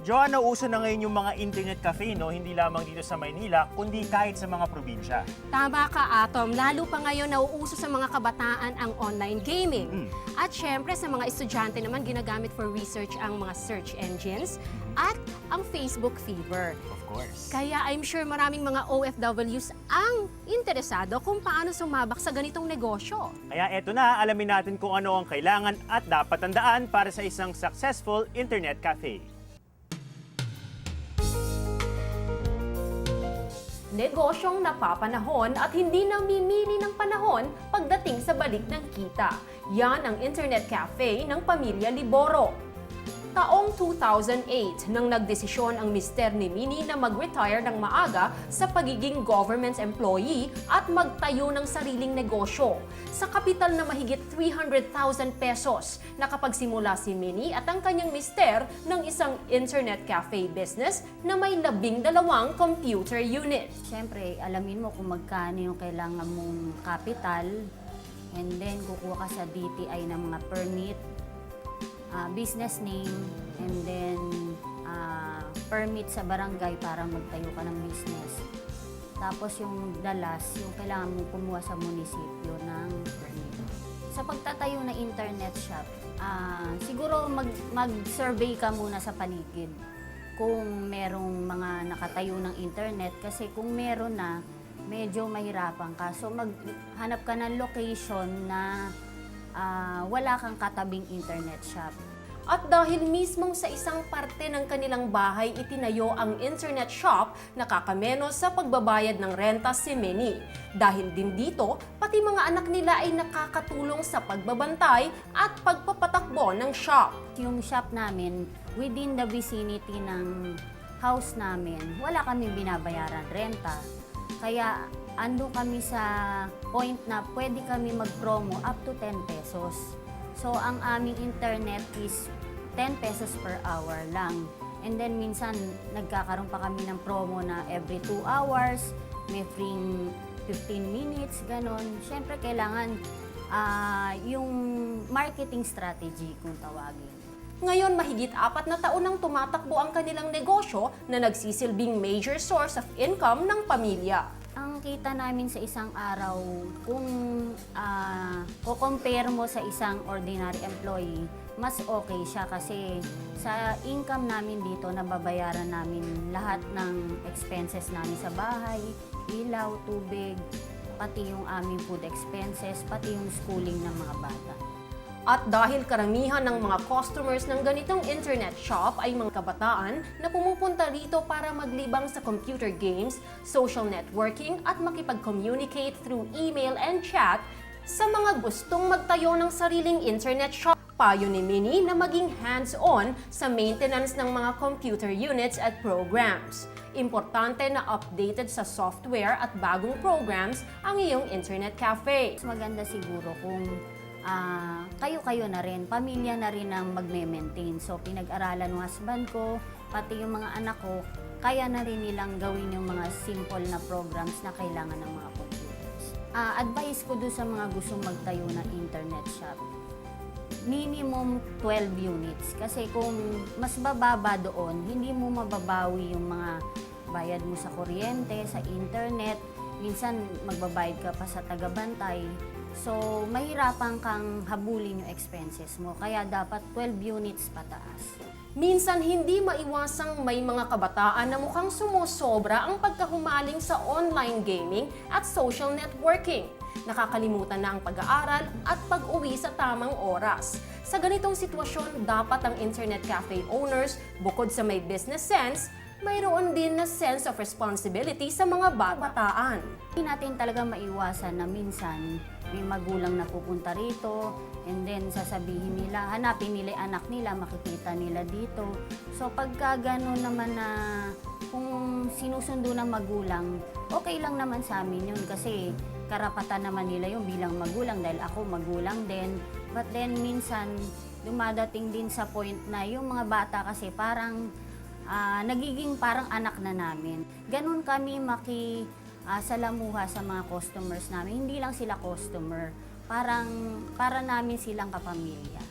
Joanna, uso na ngayon yung mga internet cafe, no? Hindi lamang dito sa Maynila, kundi kahit sa mga probinsya. Tama ka, Atom. Lalo pa ngayon nauuso sa mga kabataan ang online gaming. At syempre sa mga estudyante naman ginagamit for research ang mga search engines at ang Facebook Fever. Of course. Kaya I'm sure maraming mga OFWs ang interesado kung paano sumabak sa ganitong negosyo. Kaya eto na, alamin natin kung ano ang kailangan at dapat tandaan para sa isang successful internet cafe. Negosyong napapanahon at hindi namimili ng panahon pagdating sa balik ng kita. Yan ang internet cafe ng pamilya Liboro. Taong 2008 nang nagdesisyon ang mister ni Minnie na mag-retire ng maaga sa pagiging government employee at magtayo ng sariling negosyo. Sa kapital na mahigit 300,000 pesos, nakapagsimula si Minnie at ang kanyang mister ng isang internet cafe business na may 12 computer unit. Siyempre, alamin mo kung magkano yung kailangan mong capital, and then kukuha ka sa DTI ng mga permit, business name, and then permit sa barangay para magtayo ka ng business. Tapos yung dalas, yung kailangan mong kumuha sa munisipyo ng permit. Sa pagtatayo ng internet shop, siguro mag-survey ka muna sa paligid kung merong mga nakatayo ng internet, kasi kung meron na, medyo mahirapan ka. So maghanap ka ng location na wala kang katabing internet shop. At dahil mismong sa isang parte ng kanilang bahay itinayo ang internet shop, nakakamenos sa pagbabayad ng renta si Minnie. Dahil din dito, pati mga anak nila ay nakakatulong sa pagbabantay at pagpapatakbo ng shop. Yung shop namin, within the vicinity ng house namin, wala kaming binabayaran renta. Kaya ando kami sa point na pwede kami mag-promo up to 10 pesos. So, ang aming internet is 10 pesos per hour lang. And then, minsan, nagkakaroon pa kami ng promo na every 2 hours, may free 15 minutes, ganon. Siyempre, kailangan yung marketing strategy kung tawagin. Ngayon, mahigit 4 na taon nang tumatakbo ang kanilang negosyo na nagsisilbing major source of income ng pamilya. Ang kita namin sa isang araw, kung compare mo sa isang ordinary employee, mas okay siya kasi sa income namin dito, nababayaran namin lahat ng expenses namin sa bahay, ilaw, tubig, pati yung aming food expenses, pati yung schooling ng mga bata. At dahil karamihan ng mga customers ng ganitong internet shop ay mga kabataan na pumupunta rito para maglibang sa computer games, social networking at makipag-communicate through email and chat, sa mga gustong magtayo ng sariling internet shop, payo ni Minnie na maging hands-on sa maintenance ng mga computer units at programs. Importante na updated sa software at bagong programs ang iyong internet cafe. Mas maganda siguro kung kayo-kayo na rin, pamilya na rin ang magme-maintain. So, pinag-aralan ng husband ko, pati yung mga anak ko, kaya na rin nilang gawin yung mga simple na programs na kailangan ng mga computers. Advice ko doon sa mga gustong magtayo ng internet shop, minimum 12 units. Kasi kung mas bababa doon, hindi mo mababawi yung mga bayad mo sa kuryente, sa internet, minsan magbabayad ka pa sa tagabantay. So, mahirapan kang habulin yung expenses mo. Kaya dapat 12 units pataas. Minsan hindi maiwasang may mga kabataan na mukhang sumusobra ang pagkahumaling sa online gaming at social networking. Nakakalimutan na ang pag-aaral at pag-uwi sa tamang oras. Sa ganitong sitwasyon, dapat ang internet cafe owners, bukod sa may business sense, mayroon din na sense of responsibility sa mga kabataan. Hindi natin talaga maiwasan na minsan may magulang na pupunta rito, and then sasabihin nila, hanapin nila yung anak nila, makikita nila dito. So pagka gano'n naman na kung sinusundo ng magulang, okay lang naman sa amin yun kasi karapatan naman nila yung bilang magulang dahil ako magulang din. But then minsan dumadating din sa point na yung mga bata kasi parang nagiging parang anak na namin. Ganun kami salamuha sa mga customers namin. Hindi lang sila customer, para namin silang kapamilya.